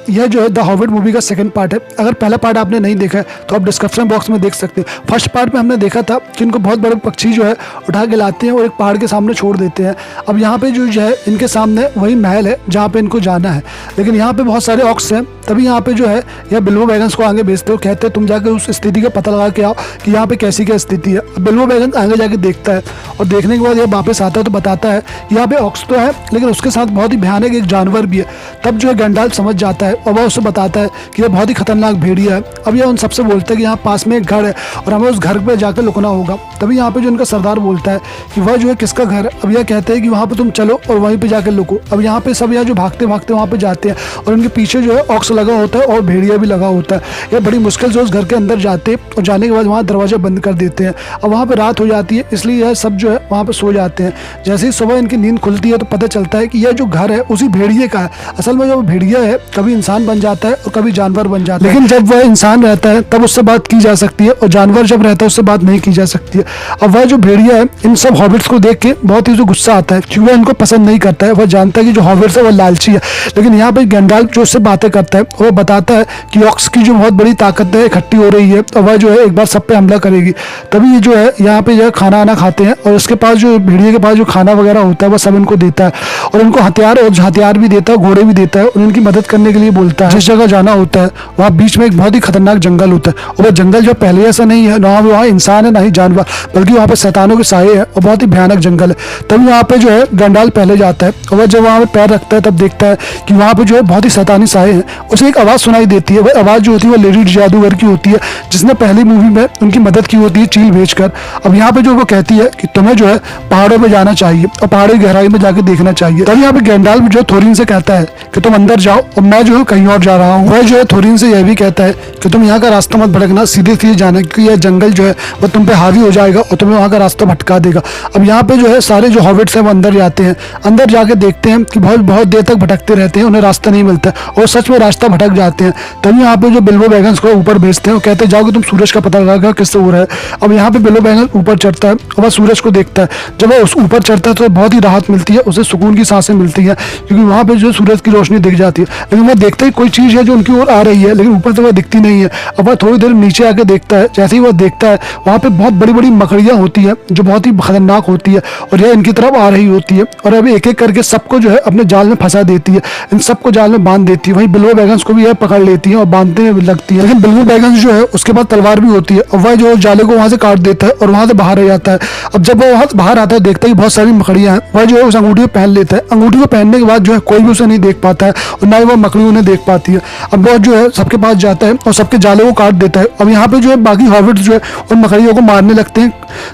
यह जो है द हॉबिट मूवी का सेकंड पार्ट है। अगर पहला पार्ट आपने नहीं देखा है तो आप डिस्क्रिप्शन बॉक्स में देख सकते हैं। फर्स्ट पार्ट में हमने देखा था कि इनको बहुत बड़े पक्षी जो है उठा के लाते हैं और एक पहाड़ के सामने छोड़ देते हैं। अब यहाँ पे जो है इनके सामने वही महल है जहाँ पे इनको जाना है, लेकिन यहाँ पे बहुत सारे ऑक्स हैं। तभी यहाँ पे जो है यह बिल्बो बैगन्स को आगे भेजते हो, कहते हैं तुम जाकर उस स्थिति का पता लगा के आओ कि यहाँ पे कैसी क्या स्थिति है। बिल्बो बैगन्स आगे जाके देखता है और देखने के बाद यह वापस आता है तो बताता है कि यहाँ पे ऑक्स तो है लेकिन उसके साथ बहुत ही भयानक एक जानवर भी है। तब जो है गैंडाल्फ समझ जाता है और वह उससे बताता है कि यह बहुत ही खतरनाक भेड़िया है। अब यह उन सबसे बोलता है कि यहाँ पास में एक घर है और हमें उस घर पर जाकर लुकना होगा। तभी यहाँ पे जो उनका सरदार बोलता है कि वह जो है किसका घर है। अब यह कहते हैं कि वहाँ पे तुम चलो और वहीं पे जाकर लुको। अब यहाँ पे सब यहाँ जो भागते भागते वहाँ पे जाते हैं और उनके पीछे जो है ऑक्स लगा होता है और भेड़िया भी लगा होता है। यह बड़ी मुश्किल से उस घर के अंदर जाते और जाने के बाद वहाँ दरवाजा बंद कर देते हैं। अब वहाँ पे रात हो जाती है, इसलिए यह सब जो है वहाँ पे सो जाते हैं। जैसे ही सुबह इनकी नींद खुलती है तो पता चलता है कि यह जो घर है उसी भेड़िए का है। असल में जो भेड़िया है कभी इंसान बन जाता है और कभी जानवर बन जाता है, लेकिन जब वह इंसान रहता है तब उससे बात की जा सकती है और जानवर जब रहता है उससे बात नहीं की जा सकती है। अब वह जो भेड़िया है इन सब हॉबिट्स को देख के बहुत ही गुस्सा आता है क्योंकि वह इनको पसंद नहीं करता है। वह जानता है कि जो हॉबिट्स है वह लालची है, लेकिन यहाँ पे गैंडाल्फ जो उससे बातें करता है वह बताता है कि ऑक्स की जो बहुत बड़ी ताकत है इकट्ठी हो रही है और वह जो है एक बार सब पे हमला करेगी। तभी ये जो है यहाँ पे जो है खाना आना खाते हैं और उसके पास जो भेड़िए के पास जो खाना वगैरह होता है वह सब इनको देता है और इनको हथियार भी देता है, घोड़े भी देता है और उनकी मदद करने के लिए बोलता है। जिस जगह जाना होता है वहाँ बीच में एक बहुत ही खतरनाक जंगल होता है और वह जंगल जो पहले ऐसा नहीं है, ना वहाँ इंसान है ना ही जानवर, बल्कि वहाँ पे शैतानों के साए है और बहुत ही भयानक जंगल है। तभी वहाँ पे जो है गैंडाल्फ पहले जाता है और वह जब वहाँ पे पैर रखता है तब देखता है कि वहाँ पे जो है बहुत ही शैतानी साए हैं। उसे एक आवाज़ सुनाई देती है। वह आवाज़ जो होती है वो लेडी जादूगर की होती है जिसने पहली मूवी में उनकी मदद की होती है चील भेजकर। अब यहाँ पे जो वो कहती है कि तुम्हें जो है पहाड़ों में जाना चाहिए और पहाड़ों की गहराई में जाकर देखना चाहिए। तभी यहाँ पे गैंडाल्फ जो थोरिन से कहता है कि तुम अंदर जाओ और मैं जो है कहीं और जा रहा हूँ। वह जो है थोरिन से यह भी कहता है कि तुम यहाँ का रास्ता मत भटकना, सीधे सीधे जाना क्योंकि यह जंगल जो है वह तुम पे हावी हो जाएगा और तुम्हें वहाँ का रास्ता भटका देगा। अब यहाँ पे जो है सारे जो हॉबिट्स हैं वो अंदर जाते हैं। अंदर जाके देखते हैं कि बहुत देर तक भटकते रहते हैं, उन्हें रास्ता नहीं मिलता और सच में रास्ता भटक जाते हैं। तभी यहाँ पे जो बिल्बो बैगन्स को ऊपर भेजते हैं और कहते हैं जाओ कि तुम सूरज का पता लगा किससे हो रहा है। अब यहाँ पे बिल्बो बैगन्स ऊपर चढ़ता है और वह सूरज को देखता है। जब वह उस ऊपर चढ़ता है तो बहुत ही राहत मिलती है, उसे सुकून की सांसें मिलती है क्योंकि वहाँ पे जो सूरज की रोशनी दिख जाती है। लेकिन वह देखता ही कोई चीज़ है जो उनकी ओर आ रही है, लेकिन ऊपर से वह दिखती नहीं है। अब वह थोड़ी देर नीचे आके देखता है। जैसे ही वह देखता है वहाँ पे बहुत बड़ी बड़ी मकड़ियाँ होती है जो बहुत ही खतरनाक होती है और यह इनकी तरफ आ रही होती है और अभी एक एक करके सबको जो है अपने जाल में फंसा देती है, इन सबको जाल में बांध देती है। वहीं बिल्बो बैगन्स को भी यह पकड़ लेती है और बांधने लगती है। लेकिन बिल्बो बैगन्स जो है उसके पास तलवार भी होती है और वह जो जाले को वहाँ से काट देता है और वहाँ से बाहर आ जाता है। अब जब वह वहाँ बाहर आता है देखता है कि बहुत सारी मकड़ियाँ हैं, वह जो है उस अंगूठी को पहन लेता है। अंगूठी को पहनने के बाद जो है कोई भी उसे नहीं देख पाता है और ना ही वह मकड़ी उन्हें देख पाती है। अब वह जो है सबके पास जाता है और सबके जाले को काट देता है। अब यहाँ पे जो है बाकी हॉबिट्स जो है उन मकड़ियों को मारने लगते हैं।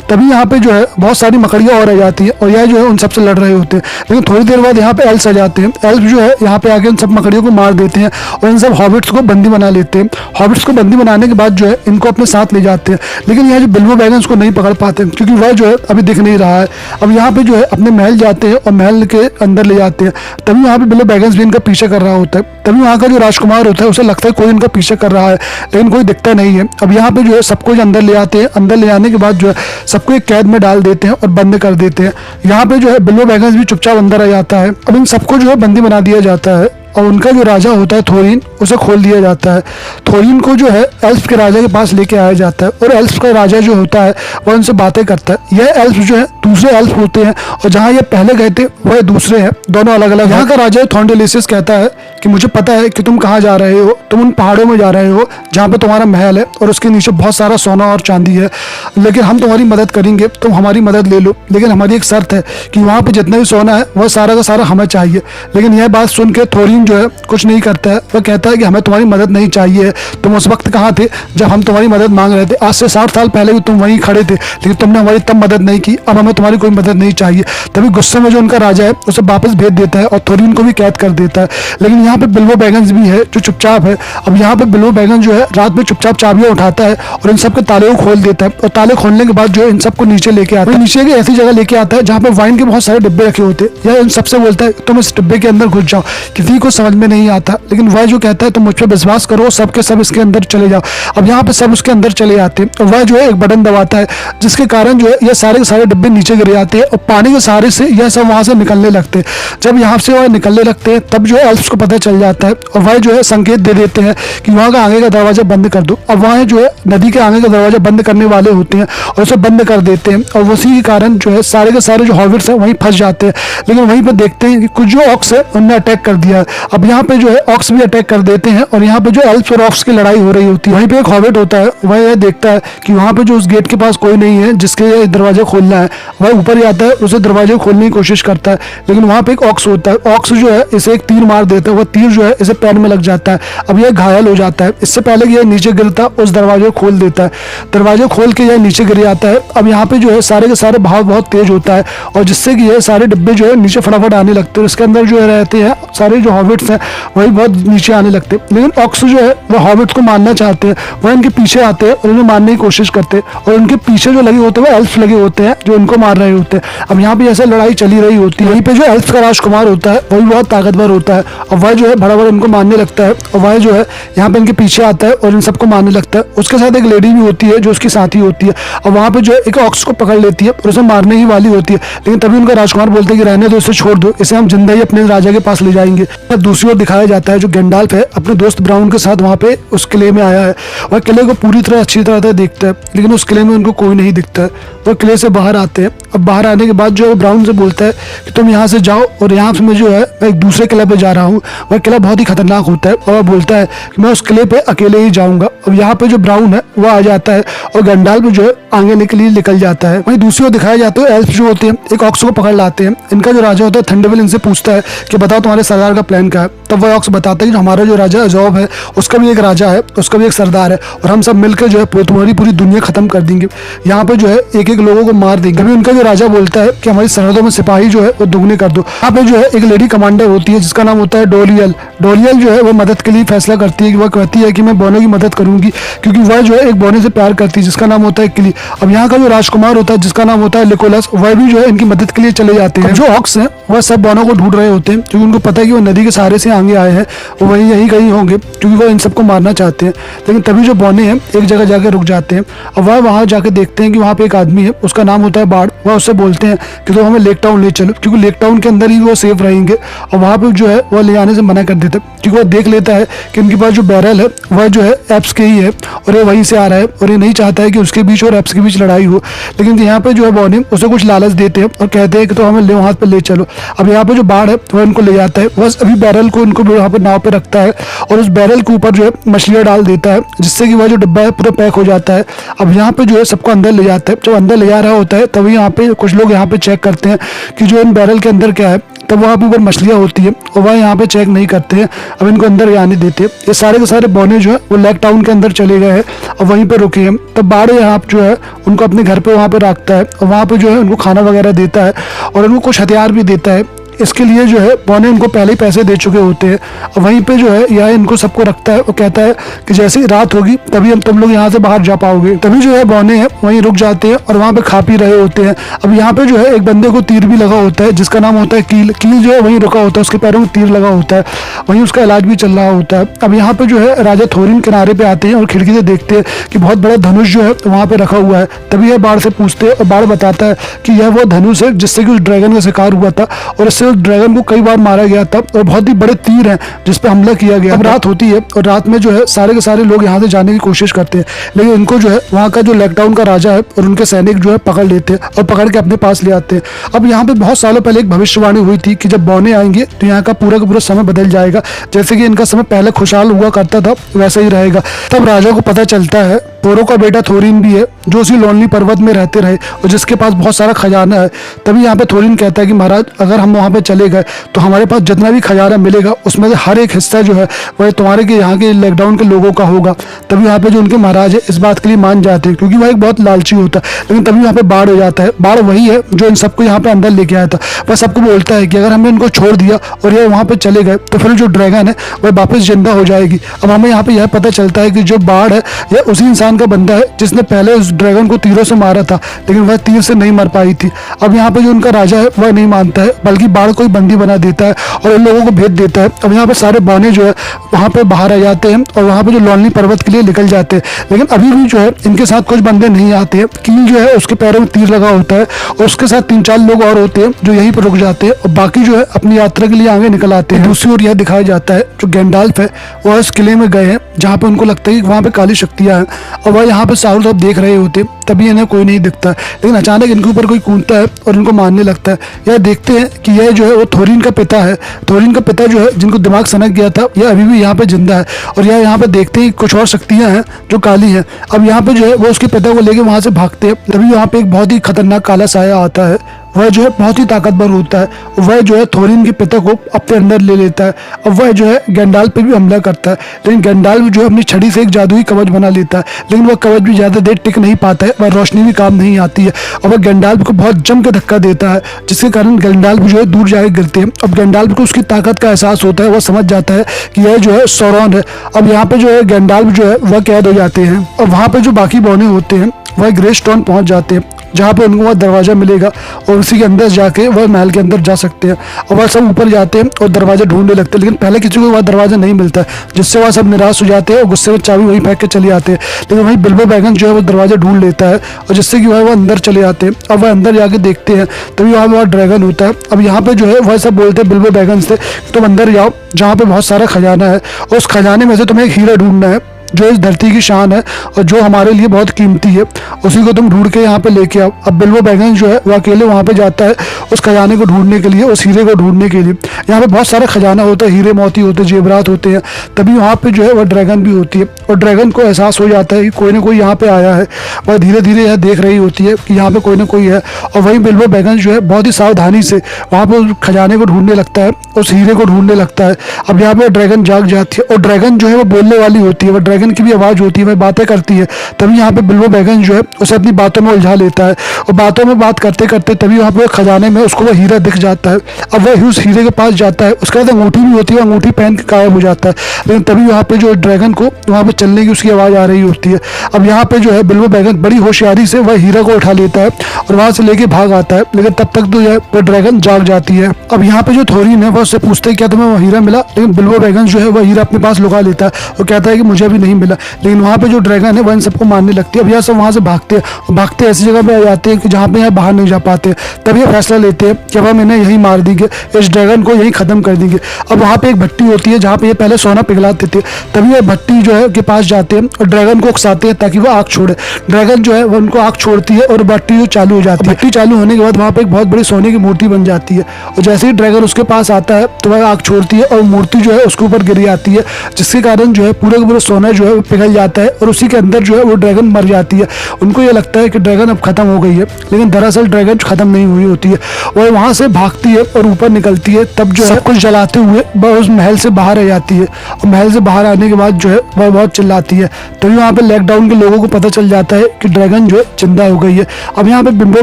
तभी यहाँ पे जो है बहुत सारी मकड़ियाँ और आ जाती है और यह जो है उन सबसे लड़ रहे होते हैं। लेकिन थोड़ी देर बाद यहाँ पे एल्फ आ जाते हैं। एल्फ जो है यहाँ पे आके इन सब मकड़ियों को मार देते हैं और इन सब हॉबिट्स को बंदी बना लेते हैं। हॉबिट्स को बंदी बनाने के बाद जो है इनको अपने साथ ले जाते हैं, लेकिन यह जो बिल्बो बैगन्स को नहीं पकड़ पाते क्योंकि वह जो है अभी दिख नहीं रहा है। अब यहाँ पे जो है अपने महल जाते हैं और महल के अंदर ले जाते हैं। तभी यहाँ पे बिल्बो बैगन्स भी इनका पीछा कर रहा होता है। तभी वहाँ का जो राजकुमार होता है उसे लगता है कोई इनका पीछा कर रहा है, लेकिन कोई दिखता नहीं है। अब यहाँ पे जो है सबको अंदर ले आते हैं। अंदर ले आने के बाद जो है सबको एक कैद में डाल देते हैं और बंद कर देते हैं। यहाँ पे जो है बिल्बो बैगन्स भी चुपचाप अंदर आ जाता है। अब इन सबको जो है बंदी बना दिया जाता है और उनका जो राजा होता है थोरिन उसे खोल दिया जाता है। थोरिन को जो है एल्फ के राजा के पास लेके आया जाता है और एल्फ का राजा जो होता है वह उनसे बातें करता है। यह एल्फ जो है दूसरे एल्फ होते हैं और जहाँ ये पहले गए थे वह दूसरे हैं, दोनों अलग अलग। यहाँ का राजा थॉन्डेलिसिस कहता है कि मुझे पता है कि तुम कहाँ जा रहे हो, तुम उन पहाड़ों में जा रहे हो जहाँ पे तुम्हारा महल है और उसके नीचे बहुत सारा सोना और चांदी है, लेकिन हम तुम्हारी मदद करेंगे, तुम हमारी मदद ले लो। लेकिन हमारी एक शर्त है कि वहाँ पे जितना भी सोना है वह सारा का सारा हमें चाहिए। लेकिन यह बात सुन के थोरिन जो है कुछ नहीं करता है। वह कहता है कि हमें तुम्हारी मदद नहीं चाहिए। तुम उस वक्त कहाँ थे जब हम तुम्हारी मदद मांग रहे थे? आज से 60 साल पहले भी तुम वहीं खड़े थे, लेकिन तुमने हमारी तब मदद नहीं की। अब हमें तुम्हारी कोई मदद नहीं चाहिए। तभी गुस्से में जो उनका राजा है उसे वापस भेज देता है और थोरिन को भी कैद कर देता है। लेकिन यहाँ पे बिल्बो बैगन्स भी है जो चुपचाप है। अब यहाँ पे बिल्बो बैगन्स जो है रात में चुपचाप चाबियां उठाता है और इन सबके ताले को खोल देता है और ताले खोलने के बाद जो है इन सबको नीचे लेके आता है। नीचे की ऐसी जगह लेके आता है जहाँ पे वाइन के बहुत सारे डिब्बे रखे होते हैं। यह इन सबसे बोलता है तुम इस डिब्बे के अंदर घुस जाओ। किसी को समझ में नहीं आता, लेकिन वह जो कहता है तुम मुझ पर विश्वास करो, सबके सब इसके अंदर चले जाओ। अब यहाँ पे सब उसके अंदर चले जाते हैं और वह जो है एक बटन दबाता है जिसके कारण जो है ये सारे के सारे डिब्बे नीचे गिर जाते हैं और पानी के सहारे से यह सब वहाँ से निकलने लगते हैं। जब यहाँ से वह निकलने लगते हैं तब जो है एल्फ्स को पता चल जाता है और वह जो है संकेत दे देते हैं कि वहाँ का आगे का दरवाजा बंद कर दो। अब वहाँ जो है नदी के आगे का दरवाजा बंद करने वाले होते हैं और उसे बंद कर देते हैं और उसी के कारण जो है सारे के सारे जो हॉबिट्स हैं वहीं फंस जाते हैं। लेकिन वहीं पर देखते हैं कि कुछ जो ऑक्स है उनने अटैक कर दिया है। अब यहाँ पे जो है ऑक्स भी अटैक कर देते हैं और यहाँ पे जो एल्फ्स और ऑक्स की लड़ाई हो रही होती है। वहीं पे एक हॉबिट होता है, वह यह देखता है कि वहाँ पे जो उस गेट के पास कोई नहीं है जिसके दरवाजा खोलना है। वह ऊपर ही आता है, उसे दरवाजे खोलने की कोशिश करता है, लेकिन वहाँ पे एक ऑक्स होता है। ऑक्स जो है इसे एक तीर मार देता है, वह तीर जो है इसे पैर में लग जाता है। अब यह घायल हो जाता है। इससे पहले कि यह नीचे गिरता उस दरवाजे को खोल देता है। दरवाजे खोल के यह नीचे गिर जाता है। अब यहाँ पे जो है सारे के सारे भाव बहुत तेज होता है और जिससे कि ये सारे डिब्बे जो है नीचे फटाफट आने लगते हैं। इसके अंदर जो है रहते हैं सारे जो हॉबिट्स हैं वही बहुत नीचे आने लगते हैं। लेकिन ऑक्स जो है वो हॉबिट्स को मारना चाहते हैं, वह इनके पीछे आते हैं और उन्हें मारने की कोशिश करते हैं और उनके पीछे जो लगे होते हैं वो एल्फ्स लगे होते हैं जो इनको मार रहे होते हैं। अब यहाँ पे ऐसे लड़ाई चली रही होती है। वहीं पे जो एल्फ्स का राजकुमार होता है वही बहुत ताकतवर होता है और वह जो है बड़ा बड़ा इनको मारने लगता है और वह जो है यहाँ पे इनके पीछे आता है और इन सबको मारने लगता है। उसके साथ एक लेडी भी होती है जो उसकी साथी होती है और वहाँ पे जो है एक ऑक्स को पकड़ लेती है और उसे मारने ही वाली होती है। लेकिन तभी उनका राजकुमार बोलते हैं कि रहने दो, इसे छोड़ दो, इसे हम जिंदा ही अपने राजा के पास ले जाएंगे। दूसरी ओर दिखाया जाता है जो गैंडाल्फ है अपने दोस्त ब्राउन के साथ वहाँ पे उस किले में आया है। वह किले को पूरी तरह अच्छी तरह से देखता है, लेकिन उस किले में उनको कोई नहीं दिखता है। वह किले से बाहर आते हैं। अब बाहर आने के बाद जो है ब्राउन से बोलता है कि तुम यहाँ से जाओ और यहाँ से मैं जो है मैं एक दूसरे किले पे जा रहा हूँ। वह किला बहुत ही खतरनाक होता है और वह बोलता है कि मैं उस किले पे अकेले ही जाऊंगा। अब यहाँ पे जो ब्राउन है वह आ जाता है और गैंडाल्फ जो है आगे के लिए निकल जाता है। वहीं दूसरी ओर दिखाया जाता है एल्फ जो होते हैं एक ऑक्स को पकड़ लाते हैं। इनका जो राजा होता है थंडरवेल इनसे पूछता है कि बताओ तुम्हारे सरदार का प्लान क्या है। तब वह ऑक्स बताता है कि हमारा जो राजा अजॉब है उसका भी एक राजा है, उसका भी एक सरदार है और हम सब मिलकर जो है तुम्हारी पूरी दुनिया खत्म कर देंगे। यहाँ पे जो है एक एक लोगों को मार देंगे। अभी उनका जो राजा बोलता है कि हमारी सरहदों में सिपाही जो है वो दुगने कर दो। यहाँ पे जो है एक लेडी कमांडर होती है जिसका नाम होता है डोलियल। डोलियल जो है वो मदद के लिए फैसला करती है कि वह कहती है कि मैं बोनो की मदद करूंगी क्योंकि वह जो है एक बोने से प्यार करती है जिसका नाम होता है किली। अब यहाँ का जो राजकुमार होता है जिसका नाम होता है निकोलस, वह भी जो है इनकी मदद के लिए चले जाते हैं। जो ऑक्स हैं वह सब बोनो को ढूंढ रहे होते हैं क्योंकि उनको पता है कि वो नदी के सहारे से आगे आए हैं, वो वही यही कहीं होंगे क्योंकि वो इन सबको मारना चाहते हैं। लेकिन तभी जो बोने हैं एक जगह जाकर रुक जाते हैं और वह वहाँ जाकर देखते हैं कि वहाँ पे एक आदमी है, उसका नाम होता है बाढ़। वह उससे बोलते हैं कि तो हमें लेक टाउन ले चलो क्योंकि लेक टाउन के अंदर ही वो सेफ रहेंगे और वहाँ पे जो है वह ले आने से मना कर देता है क्योंकि वह देख लेता है कि उनके पास जो बैरल है वह जो है एप्स के ही है और ये वहीं से आ रहा है और ये नहीं चाहता है कि उसके बीच और एप्स के बीच लड़ाई हो। लेकिन यहाँ पे जो है बॉनी उसे कुछ लालच देते हैं और कहते हैं कि तो हमें ले वहाँ पे ले चलो। अब यहाँ पे जो बाढ़ है वह इनको ले जाता है, बस अभी बैरल को इनको यहाँ पे नाव पे रखता है और उस बैरल के ऊपर जो है मछलियाँ डाल देता है जिससे कि वह जो डिब्बा है पूरा पैक हो जाता है। अब यहाँ पे जो है सबको अंदर ले जाता है। जब अंदर ले जा रहा होता है तभी यहाँ पे कुछ लोग यहाँ पे चेक करते हैं कि जो इन बैरल के अंदर क्या है। तब वहाँ पे ऊपर मछलियाँ होती है और वह यहाँ पे चेक नहीं करते हैं, अब इनको अंदर आने देते हैं। ये सारे के सारे बौने जो है वो लेक टाउन के अंदर चले गए हैं और वहीं पे रुके हैं। तब बाढ़ यहाँ जो है उनको अपने घर पे वहाँ पे रखता है और वहाँ पे जो है उनको खाना वगैरह देता है और उनको कुछ हथियार भी देता है। इसके लिए जो है बौने इनको पहले ही पैसे दे चुके होते हैं और वहीं पे जो है यह इनको सबको रखता है और कहता है कि जैसे ही रात होगी तभी हम तुम लोग यहाँ से बाहर जा पाओगे। तभी जो है बौने हैं वहीं रुक जाते हैं और वहाँ पे खा पी रहे होते हैं। अब यहाँ पे जो है एक बंदे को तीर भी लगा होता है जिसका नाम होता है कील। कील जो है वहीं रुका होता है, उसके पैरों में तीर लगा होता है, वहीं उसका इलाज भी चल रहा होता है। अब यहाँ पे जो है राजा थोरिन किनारे पे आते हैं और खिड़की से देखते हैं कि बहुत बड़ा धनुष जो है वहाँ पे रखा हुआ है। तभी यह बाढ़ से पूछते हैं और बाढ़ बताता है कि यह वो धनुष है जिससे कि उस ड्रैगन का शिकार हुआ था और इससे उस ड्रैगन को कई बार मारा गया था और बहुत ही बड़े तीर हैं जिस पे हमला किया गया। अब रात होती है और रात में जो है सारे के सारे लोग यहाँ से जाने की कोशिश करते हैं, लेकिन इनको जो है वहाँ का जो लॉकडाउन का राजा है और उनके सैनिक जो है पकड़ लेते हैं और पकड़ के अपने पास ले आते हैं। अब यहाँ पे बहुत सालों पहले एक भविष्यवाणी हुई थी कि जब बौने आएंगे तो यहाँ का पूरा समय बदल जाएगा, जैसे कि इनका समय पहले खुशहाल हुआ करता था वैसा ही रहेगा। तब राजा को पता चलता है पोरो का बेटा थोरिन भी है जो उसी लोनली पर्वत में रहते रहे और जिसके पास बहुत सारा खजाना है। तभी यहाँ पे थोरिन कहता है कि महाराज अगर हम वहाँ पे चले गए तो हमारे पास जितना भी खजाना मिलेगा उसमें से हर एक हिस्सा जो है वह तुम्हारे के यहाँ के लॉकडाउन के लोगों का होगा। तभी यहाँ पे जो उनके महाराज है इस बात के लिए मान जाते हैं क्योंकि वह एक बहुत लालची होता है। लेकिन तभी यहाँ पे बाढ़ हो जाता है। बाढ़ वही है जो इन सबको यहाँ पे अंदर लेके आया था। वह सबको बोलता है कि अगर हमने इनको छोड़ दिया और ये वहाँ पे चले गए तो फिर जो ड्रैगन है वह वापस जिंदा हो जाएगी। अब हमें यहाँ पे यह पता चलता है कि जो बाढ़ है यह उसी इंसान खानदान का बंदा है जिसने पहले उस ड्रैगन को तीरों से मारा था, लेकिन वह तीर से नहीं मर पाई थी। अब यहाँ पे जो उनका राजा है वह नहीं मानता है, बल्कि बाढ़ को ही बंदी बना देता है और उन लोगों को भेज देता है। अब यहाँ पे सारे बौने जो है वहाँ पे बाहर आ जाते हैं और वहाँ पे जो लॉन्ली पर्वत के लिए निकल जाते हैं, लेकिन अभी भी जो है इनके साथ कुछ बंदे नहीं आते हैं। कील जो है उसके पैरों में तीर लगा होता है और उसके साथ 3-4 लोग और होते हैं जो यहीं पर रुक जाते हैं और बाकी जो है अपनी यात्रा के लिए आगे निकल आते हैं। दूसरी ओर यह दिखाया जाता है जो गैंडाल्फ है वह इस किले में गए हैं जहाँ पे उनको लगता है कि वहाँ पे काली शक्तियाँ हैं और वह यहाँ पे चारों तरफ देख रहे होते हैं, तभी इन्हें कोई नहीं दिखता है। लेकिन अचानक इनके ऊपर कोई कूदता है और इनको मारने लगता है। यह देखते हैं कि यह जो है वो थोरिन का पिता है। थोरिन का पिता जो है जिनको दिमाग सनक गया था यह अभी भी यहाँ पे जिंदा है और यह यहाँ पे देखते हैं कुछ और शक्तियाँ हैं जो काली हैं। अब यहाँ पे जो है वो उसके पिता को लेके वहाँ से भागते हैं, तभी यहाँ पे एक बहुत ही खतरनाक काला साया आता है। वह जो है बहुत ही ताकतवर होता है, वह जो है थोरिन के पिता को अपने अंदर ले लेता है। अब वह जो है गैंडाल्फ पे भी हमला करता है, लेकिन गैंडाल्फ जो है अपनी छड़ी से एक जादुई कवच बना लेता है, लेकिन वह कवच भी ज़्यादा देर टिक नहीं पाता है, वह रोशनी भी काम नहीं आती है और वह गैंडाल्फ को बहुत जम के धक्का देता है, जिसके कारण गैंडाल्फ जो है दूर जाके गिरते हैं। अब गैंडाल्फ को उसकी ताकत का एहसास होता है, वह समझ जाता है कि यह जो है सौरॉन है। अब यहाँ पे जो है गैंडाल्फ जो है वह कैद हो जाते हैं और वहाँ पे जो बाकी बौने होते हैं वह ग्रे स्टोन पहुँच जाते हैं जहाँ पे उनको वह दरवाज़ा मिलेगा और उसी के अंदर जाके वह महल के अंदर जा सकते हैं। और वह सब ऊपर जाते हैं और दरवाज़ा ढूंढने लगते हैं, लेकिन पहले किसी को वह दरवाज़ा नहीं मिलता है, जिससे वह सब निराश हो जाते हैं और गुस्से में चाबी वहीं फेंक के चले आते हैं। लेकिन वहीं बिल्बो बैगन्स जो है वो दरवाज़ा ढूंढ लेता है और जिससे कि वह अंदर चले आते हैं। अब वह अंदर जाके देखते हैं तभी वह ड्रैगन होता है। अब यहाँ पे जो है वह सब बोलते हैं बिल्बो बैगन्स से तुम अंदर जाओ जहाँ पे बहुत सारा खजाना है और उस खजाने में से तुम्हें एक हीरा ढूंढना है जो इस धरती की शान है और जो हमारे लिए बहुत कीमती है, उसी को तुम ढूंढ के यहाँ पे लेके आओ। अब बिल्बो बैगन्स जो है वो अकेले वहाँ पे जाता है उस खजाने को ढूंढने के लिए, उस हीरे को ढूंढने के लिए। यहाँ पे बहुत सारा खजाना होता है, हीरे मोती होते हैं, जेवरात होते हैं, तभी वहाँ पे जो है वह ड्रैगन भी होती है और ड्रैगन को एहसास हो जाता है कि कोई ना कोई यहाँ पे आया है। वह धीरे धीरे यह देख रही होती है कि यहाँ पे कोई ना कोई है और वहीं बिल्बो बैगन्स जो है बहुत ही सावधानी से वहाँ पे उस खजाने को ढूंढने लगता है, उस हीरे को ढूंढने लगता है। अब यहाँ पे ड्रैगन जाग जाती है और ड्रैगन जो है वो बोलने वाली होती है, वह ड्रैगन की भी आवाज़ होती है, वह बातें करती है। तभी यहाँ पे बिल्बो बैगन्स जो है उसे अपनी बातों में उलझा लेता है और बातों में बात करते करते तभी वहाँ पे खजाने में उसको वह हीरा दिख जाता है। अब वह उस हीरे के पास जाता है, उसके बाद अंगूठी भी होती है, अंगूठी पहन के गायब हो जाता है। लेकिन तभी वहाँ पे जो ड्रैगन को वहाँ पे चलने की उसकी आवाज़ आ रही होती है। अब यहाँ पे जो है बिल्बो बैगन बड़ी होशियारी से वह हीरा को उठा लेता है और वहाँ से लेके भाग आता है, लेकिन तब तक तो यह वो ड्रैगन जाग जाती है। अब यहाँ पे जो थोरिन है वह उससे पूछते हैं क्या तुम्हें वो हीरा मिला, लेकिन बिल्बो बैगन जो है वह हीरा अपने पास लुका लेता है और कहता है कि मुझे अभी नहीं मिला। लेकिन वहाँ पे जो ड्रैगन है वह इन सबको मारने लगती है। अब यह सब वहाँ से भागते हैं, भागते ऐसी जगह पे आ जाते हैं कि जहाँ पे यह बाहर नहीं जा पाते। तब ये फैसला लेते हैं कि अब हम इन्हें यहीं मार देंगे, इस ड्रैगन को यहीं खत्म कर देंगे। अब वहाँ पे एक भट्टी होती है जहाँ पे ये पहले सोना पिघलाते थे, तभी ये भट्टी जो है के पास जाते हैं और ड्रैगन को उकसाते हैं ताकि वो आग छोड़े। ड्रैगन जो है वो उनको आग छोड़ती है और भट्टी जो चालू हो जाती है। भट्टी चालू होने के बाद वहाँ पे एक बहुत बड़ी सोने की मूर्ति बन जाती है और जैसे ही ड्रैगन उसके पास आता है तो वह आग छोड़ती है और मूर्ति जो है उसके ऊपर गिर जाती है, जिसके कारण जो है पूरे का पूरा सोना जो है वो पिघल जाता है और उसी के अंदर जो है वो ड्रैगन मर जाती है। उनको ये लगता है कि ड्रैगन अब खत्म हो गई है, लेकिन दरअसल ड्रैगन खत्म नहीं हुई होती है। वह वहाँ से भागती है और ऊपर निकलती है, तब जो है कुछ जलाते हुए वह उस महल से बाहर आ जाती है और महल से बाहर आने के बाद जो है वह बहुत चिल्लाती है। तभी वहाँ पे लॉकडाउन के लोगों को पता चल जाता है कि ड्रैगन जो है जिंदा हो गई है। अब यहाँ पे बिल्बो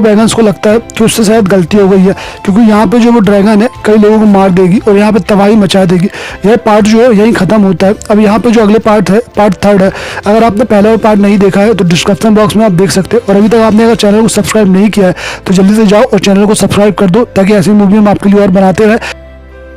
बैगन्स को लगता है कि उससे शायद गलती हो गई है, क्योंकि यहाँ पे जो वो ड्रैगन है कई लोगों को मार देगी और यहाँ पे तबाही मचा देगी। यह पार्ट जो है यहीं खत्म होता है। अब यहाँ पे जो अगले पार्ट है, पार्ट 3 है, अगर आपने पहला पार्ट नहीं देखा है तो डिस्क्रिप्शन बॉक्स में आप देख सकते हैं। और अभी तक आपने अगर चैनल को सब्सक्राइब नहीं किया है तो जल्दी से जाओ और चैनल को सब्सक्राइब कर दो ताकि ऐसी मूवी हम आपके लिए और बनाते रहे।